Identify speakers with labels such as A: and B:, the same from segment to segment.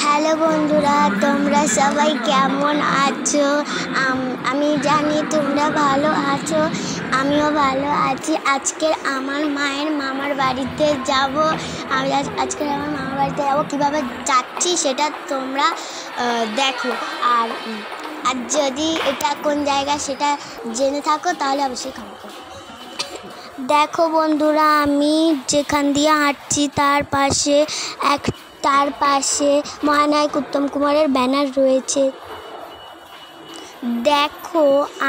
A: Hello বন্ধুরা, তোমরা সবাই কেমন আছো? আমি জানি তোমরা ভালো আছো, আমিও ভালো আছি। আজকে আমার মায়ের মামার বাড়িতে যাব। আমি আজকে আমার মামার বাড়িতে যাবো, কীভাবে যাচ্ছি সেটা তোমরা দেখো। আর যদি এটা কোন জায়গা সেটা জেনে থাকো তাহলে অবশ্যই কমেন্ট করো। দেখো বন্ধুরা, আমি যেখান দিয়ে হাঁটছি তার পাশে মহানায়ক উত্তম কুমারের ব্যানার রয়েছে। দেখো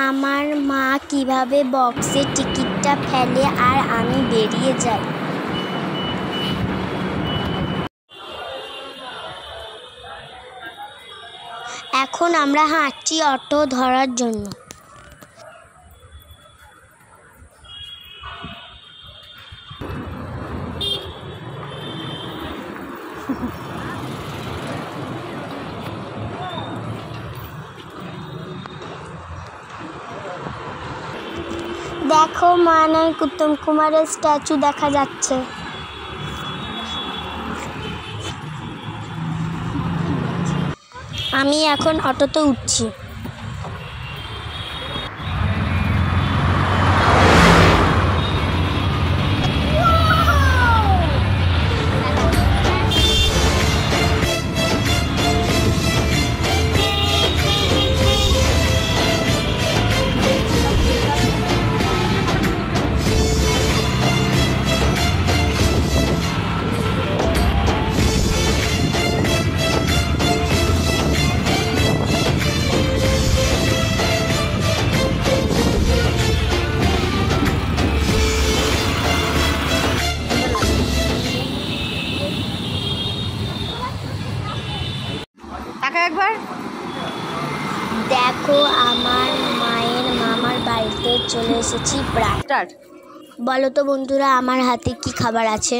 A: আমার মা কিভাবে বক্সে টিকিটটা ফেলে আর আমি বেরিয়ে যাই। এখন আমরা হাঁটছি অটো ধরার জন্য। দেখো মহানায়ক উত্তম কুমারের স্ট্যাচু দেখা যাচ্ছে। আমি এখন অটোতে উঠছি।
B: একবার
A: দেখো আমার মায়ের মামার বাড়িতে চলে এসেছি প্রায়। বলো তো বন্ধুরা, আমার হাতে কি খাবার আছে?